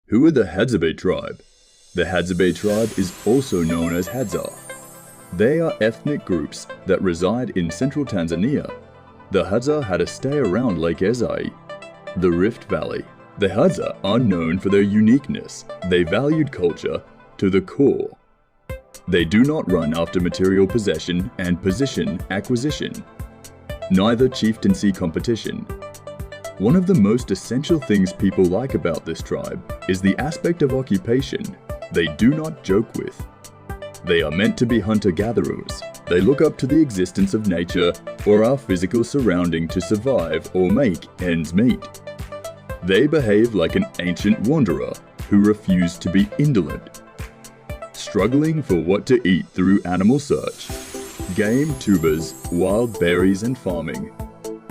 Who are the Hadzabe tribe? The Hadzabe tribe is also known as Hadza. They are ethnic groups that reside in central Tanzania. The Hadza had a stay around Lake Ezai, the Rift Valley. The Hadza are known for their uniqueness. They valued culture to the core. They do not run after material possession and position acquisition, neither chieftaincy competition. One of the most essential things people like about this tribe is the aspect of occupation they do not joke with. They are meant to be hunter-gatherers. They look up to the existence of nature or our physical surrounding to survive or make ends meet. They behave like an ancient wanderer who refused to be indolent, struggling for what to eat through animal search, game, tubers, wild berries and farming.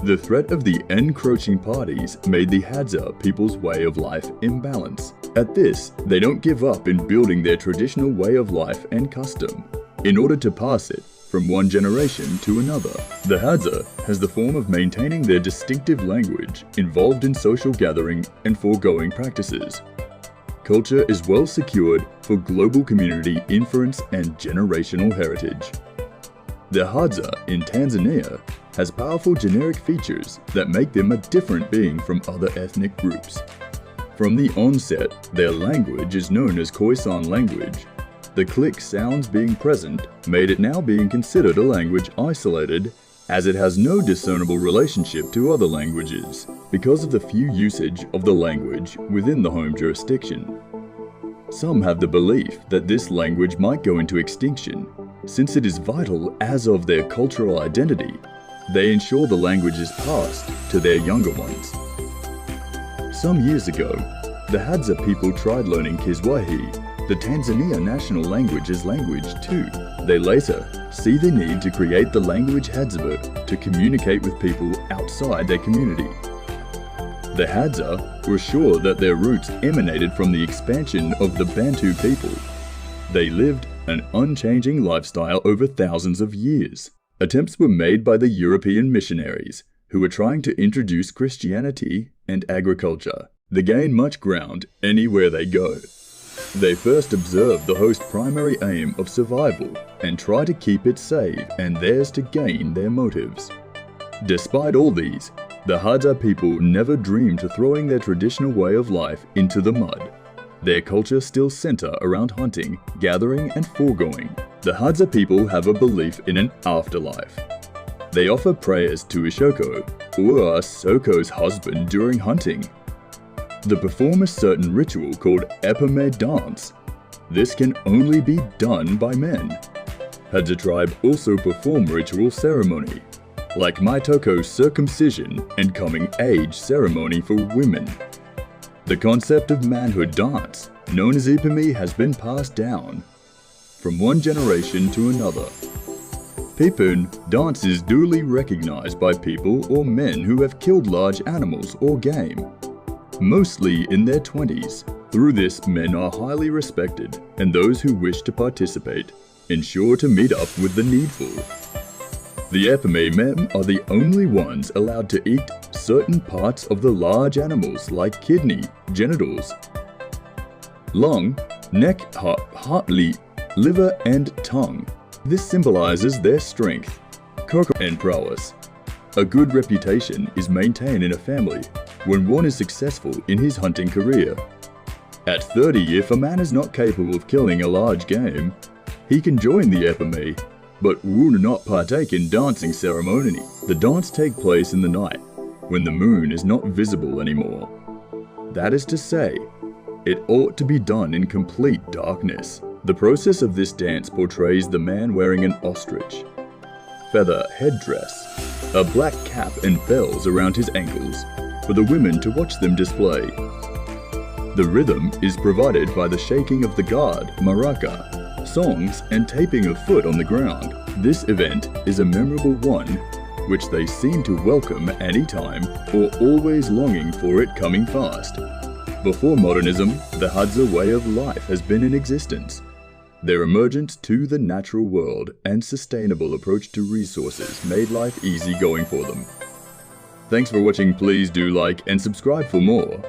The threat of the encroaching parties made the Hadza people's way of life imbalance. At this, they don't give up in building their traditional way of life and custom, in order to pass it from one generation to another. The Hadza has the form of maintaining their distinctive language, involved in social gathering and foregoing practices. Culture is well secured for global community inference and generational heritage. The Hadza in Tanzania has powerful generic features that make them a different being from other ethnic groups. From the onset, their language is known as Khoisan language. The click sounds being present made it now being considered a language isolated, as it has no discernible relationship to other languages because of the few usage of the language within the home jurisdiction. Some have the belief that this language might go into extinction, since it is vital as of their cultural identity. They ensure the language is passed to their younger ones. Some years ago, the Hadza people tried learning Kiswahili, the Tanzania national language's language too. They later see the need to create the language Hadzabe to communicate with people outside their community. The Hadza were sure that their roots emanated from the expansion of the Bantu people. They lived an unchanging lifestyle over thousands of years. Attempts were made by the European missionaries, who were trying to introduce Christianity and agriculture. They gain much ground anywhere they go. They first observe the host's primary aim of survival and try to keep it safe and theirs to gain their motives. Despite all these, the Hadza people never dreamed of throwing their traditional way of life into the mud. Their culture still center around hunting, gathering, and foregoing. The Hadza people have a belief in an afterlife. They offer prayers to Ishoko, or Soko's husband, during hunting. They perform a certain ritual called Epime dance. This can only be done by men. Hadza tribe also perform ritual ceremony, like Maitoko's circumcision and coming age ceremony for women. The concept of manhood dance, known as Ipimi, has been passed down from one generation to another. Pipun dance is duly recognized by people or men who have killed large animals or game, mostly in their 20s. Through this, men are highly respected, and those who wish to participate ensure to meet up with the needful. The Epime men are the only ones allowed to eat certain parts of the large animals like kidney, genitals, lung, neck, heart, liver, and tongue. This symbolizes their strength, and prowess. A good reputation is maintained in a family when one is successful in his hunting career. At 30, if a man is not capable of killing a large game, he can join the Epime, but would not partake in dancing ceremony. The dance takes place in the night, when the moon is not visible anymore. That is to say, it ought to be done in complete darkness. The process of this dance portrays the man wearing an ostrich feather headdress, a black cap and bells around his ankles, for the women to watch them display. The rhythm is provided by the shaking of the guard, maraca, songs, and taping of foot on the ground. This event is a memorable one, which they seem to welcome any time or always longing for it coming fast. Before modernism, the Hadza way of life has been in existence. Their emergence to the natural world and sustainable approach to resources made life easy going for them. Thanks for watching. Please do like and subscribe for more.